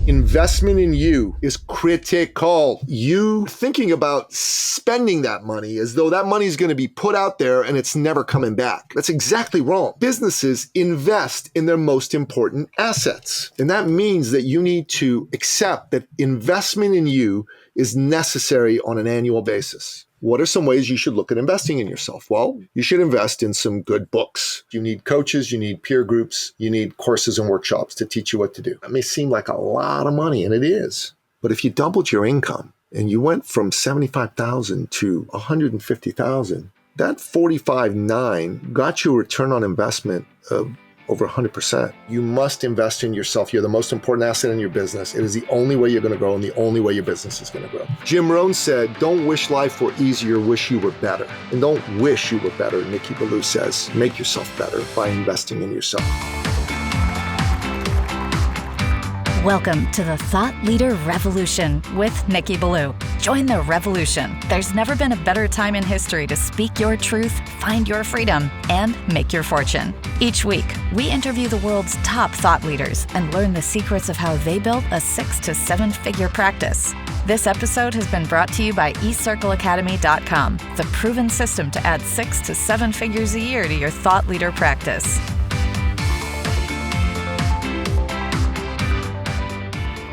Investment in you is critical. You thinking about spending that money as though that money is going to be put out there and it's never coming back. That's exactly wrong. Businesses invest in their most important assets. And that means that you need to accept that investment in you is necessary on an annual basis. What are some ways you should look at investing in yourself? Well, you should invest in some good books. You need coaches, you need peer groups, you need courses and workshops to teach you what to do. That may seem like a lot of money, and it is. But if you doubled your income and you went from $75,000 to $150,000, that 45.9 got you a return on investment of over 100%. You must invest in yourself. You're the most important asset in your business. It is the only way you're going to grow and the only way your business is going to grow. Jim Rohn said, don't wish life were easier, wish you were better. And don't wish you were better. Nicky says, make yourself better by investing in yourself. Welcome to the Thought Leader Revolution with Nicky. Join the revolution. There's never been a better time in history to speak your truth, find your freedom, and make your fortune. Each week, we interview the world's top thought leaders and learn the secrets of how they built a 6 to 7 figure practice. This episode has been brought to you by eCircleacademy.com, the proven system to add 6 to 7 figures a year to your thought leader practice.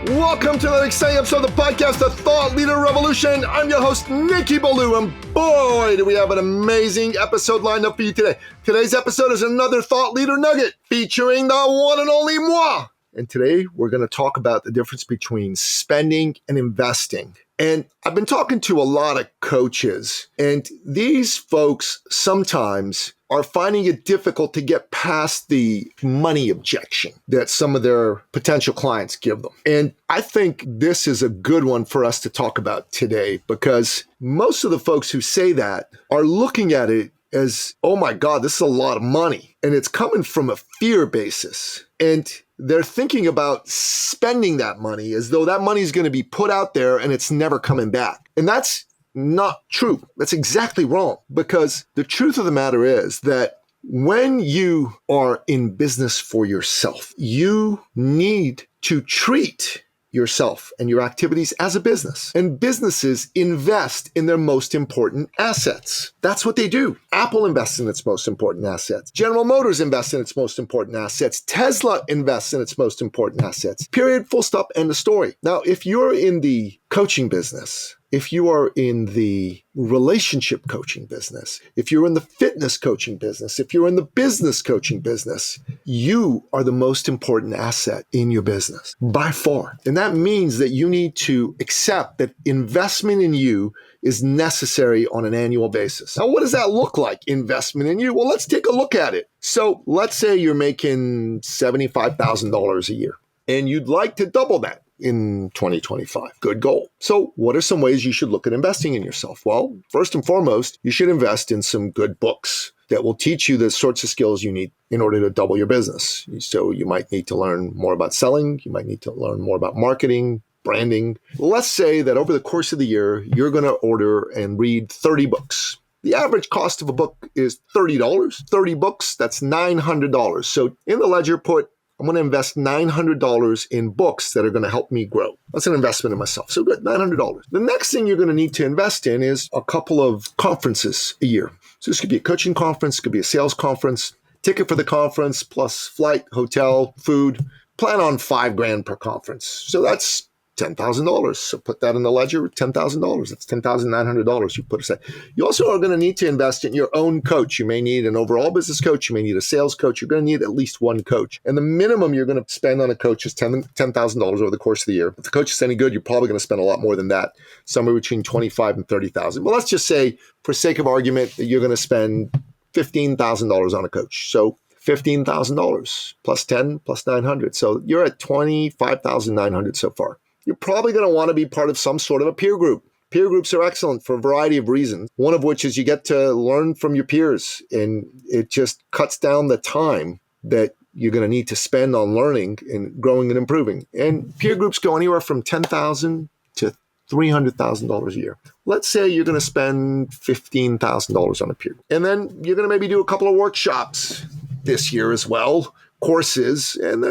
Welcome to another exciting episode of the podcast, The Thought Leader Revolution. I'm your host, Nicky, and boy, do we have an amazing episode lined up for you today. Today's episode is another Thought Leader Nugget featuring the one and only moi. And today, we're going to talk about the difference between spending and investing. And I've been talking to a lot of coaches, and these folks sometimes are finding it difficult to get past the money objection that some of their potential clients give them. And I think this is a good one for us to talk about today, because most of the folks who say that are looking at it as, oh my God, this is a lot of money. And it's coming from a fear basis. And they're thinking about spending that money as though that money is going to be put out there and it's never coming back. And that's not true. That's exactly wrong, because the truth of the matter is that when you are in business for yourself, you need to treat yourself and your activities as a business. And businesses invest in their most important assets. That's what they do. Apple invests in its most important assets. General Motors invests in its most important assets. Tesla invests in its most important assets. Period, full stop, end of story. Now, if you're in the coaching business, if you are in the relationship coaching business, if you're in the fitness coaching business, if you're in the business coaching business, you are the most important asset in your business by far. And that means that you need to accept that investment in you is necessary on an annual basis. Now, what does that look like, investment in you? Well, let's take a look at it. So let's say you're making $75,000 a year and you'd like to double that in 2025. Good goal. So what are some ways you should look at investing in yourself? Well, first and foremost, you should invest in some good books that will teach you the sorts of skills you need in order to double your business. So you might need to learn more about selling. You might need to learn more about marketing, branding. Let's say that over the course of the year, you're going to order and read 30 books. The average cost of a book is $30. 30 books, that's $900. So in the ledger, put I'm going to invest $900 in books that are going to help me grow. That's an investment in myself. So good, $900. The next thing you're going to need to invest in is a couple of conferences a year. So this could be a coaching conference, could be a sales conference, ticket for the conference, plus flight, hotel, food. Plan on $5,000 per conference. So that's $10,000. So put that in the ledger, $10,000. That's $10,900 you put aside. You also are going to need to invest in your own coach. You may need an overall business coach. You may need a sales coach. You're going to need at least one coach. And the minimum you're going to spend on a coach is $10,000 over the course of the year. If the coach is any good, you're probably going to spend a lot more than that, somewhere between $25,000 and $30,000. Well, let's just say, for sake of argument, that you're going to spend $15,000 on a coach. So $15,000 plus 10 plus 900. So you're at $25,900 so far. You're probably going to want to be part of some sort of a peer group. Peer groups are excellent for a variety of reasons, one of which is you get to learn from your peers, and it just cuts down the time that you're going to need to spend on learning and growing and improving. And peer groups go anywhere from $10,000 to $300,000 a year. Let's say you're going to spend $15,000 on a peer group. And then you're going to maybe do a couple of workshops this year as well, courses, and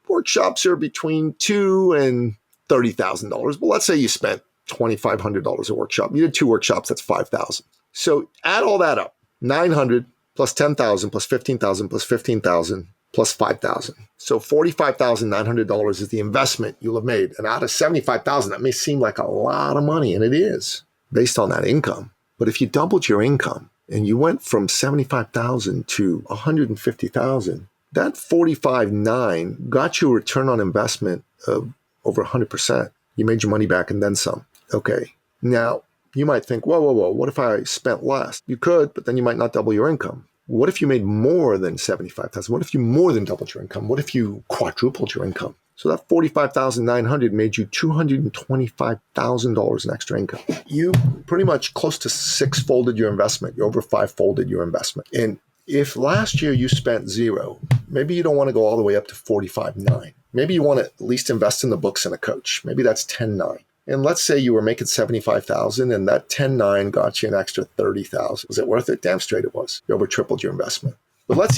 workshops are between $2,000 and $30,000. But let's say you spent $2,500 a workshop. You did 2 workshops, that's $5,000. So add all that up. 900 plus 10,000 plus 15,000 plus 15,000 plus 5,000. So $45,900 is the investment you'll have made. And out of 75,000, that may seem like a lot of money, and it is based on that income. But if you doubled your income and you went from 75,000 to 150,000, that 45.9 got you a return on investment of over 100%. You made your money back and then some. Okay. Now, you might think, whoa, what if I spent less? You could, but then you might not double your income. What if you made more than 75,000? What if you more than doubled your income? What if you quadrupled your income? So that 45,900 made you $225,000 in extra income. You pretty much close to 6-folded your investment. You over 5-folded your investment. And if last year you spent 0, maybe you don't want to go all the way up to 45.9. Maybe you want to at least invest in the books and a coach. Maybe that's 10.9. And let's say you were making 75,000 and that 10.9 got you an extra 30,000. Was it worth it? Damn straight it was. You over tripled your investment. But let's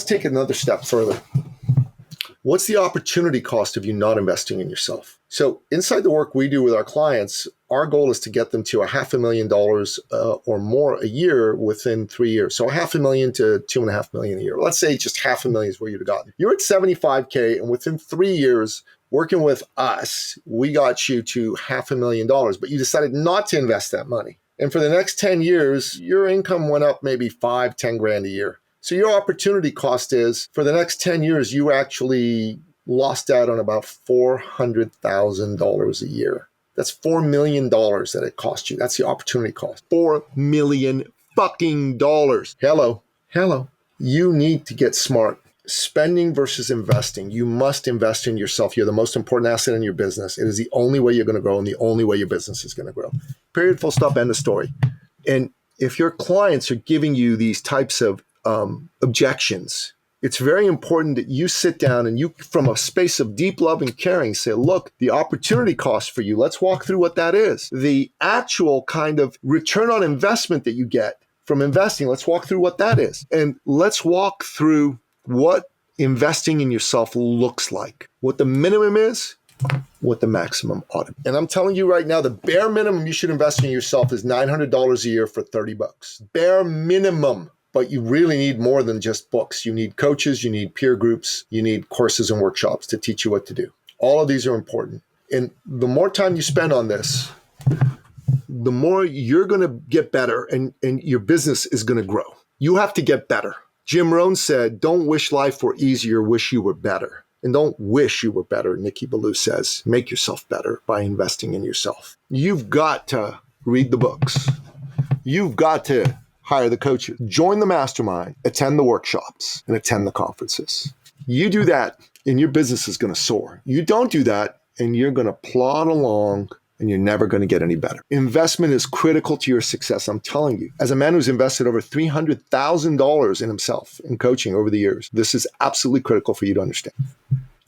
take another step further. What's the opportunity cost of you not investing in yourself? So inside the work we do with our clients, our goal is to get them to $500,000 or more a year within 3 years. So $500,000 to $2.5 million a year. Let's say just $500,000 is where you'd have gotten. You're at 75K, and within 3 years, working with us, we got you to $500,000, but you decided not to invest that money. And for the next 10 years, your income went up maybe 5-10 grand a year. So your opportunity cost is, for the next 10 years, you actually lost out on about $400,000 a year. That's $4 million that it cost you. That's the opportunity cost. $4 million fucking dollars. Hello. You need to get smart. Spending versus investing. You must invest in yourself. You're the most important asset in your business. It is the only way you're going to grow and the only way your business is going to grow. Period, full stop, end of story. And if your clients are giving you these types of objections, it's very important that you sit down and you, from a space of deep love and caring, say, look, the opportunity cost for you, let's walk through what that is. The actual kind of return on investment that you get from investing, let's walk through what that is. And let's walk through what investing in yourself looks like, what the minimum is, what the maximum ought to be. And I'm telling you right now, the bare minimum you should invest in yourself is $900 a year for $30. Bare minimum. But you really need more than just books. You need coaches, you need peer groups, you need courses and workshops to teach you what to do. All of these are important. And the more time you spend on this, the more you're going to get better and your business is going to grow. You have to get better. Jim Rohn said, don't wish life were easier, wish you were better. And don't wish you were better, Nicky Ballou says. Make yourself better by investing in yourself. You've got to read the books. You've got to hire the coaches, join the mastermind, attend the workshops, and attend the conferences. You do that, and your business is going to soar. You don't do that, and you're going to plod along, and you're never going to get any better. Investment is critical to your success, I'm telling you. As a man who's invested over $300,000 in himself in coaching over the years, this is absolutely critical for you to understand.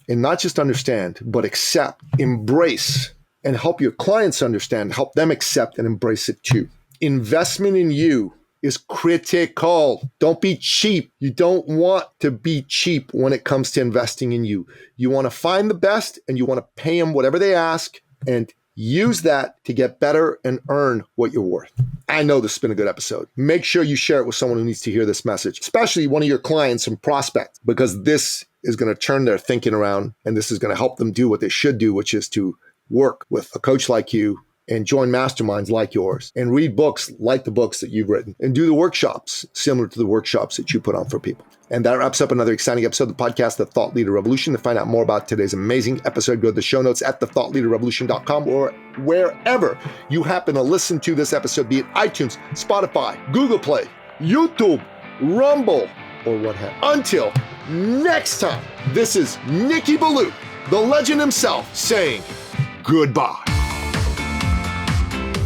And not just understand, but accept, embrace, and help your clients understand, help them accept and embrace it too. Investment in you is critical. Don't be cheap. You don't want to be cheap when it comes to investing in you. You want to find the best and you want to pay them whatever they ask and use that to get better and earn what you're worth. I know this has been a good episode. Make sure you share it with someone who needs to hear this message, especially one of your clients and prospects, because this is going to turn their thinking around and this is going to help them do what they should do, which is to work with a coach like you and join masterminds like yours and read books like the books that you've written and do the workshops similar to the workshops that you put on for people. And that wraps up another exciting episode of the podcast, The Thought Leader Revolution. To find out more about today's amazing episode, go to the show notes at thethoughtleaderrevolution.com or wherever you happen to listen to this episode, be it iTunes, Spotify, Google Play, YouTube, Rumble, or what have you. Until next time, this is Nicky Ballou, the legend himself, saying goodbye.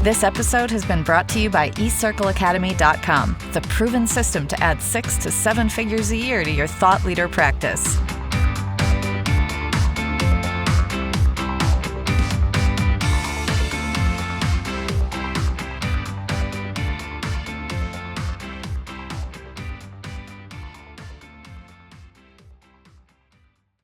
This episode has been brought to you by eCircleAcademy.com, the proven system to add 6 to 7 figures a year to your thought leader practice.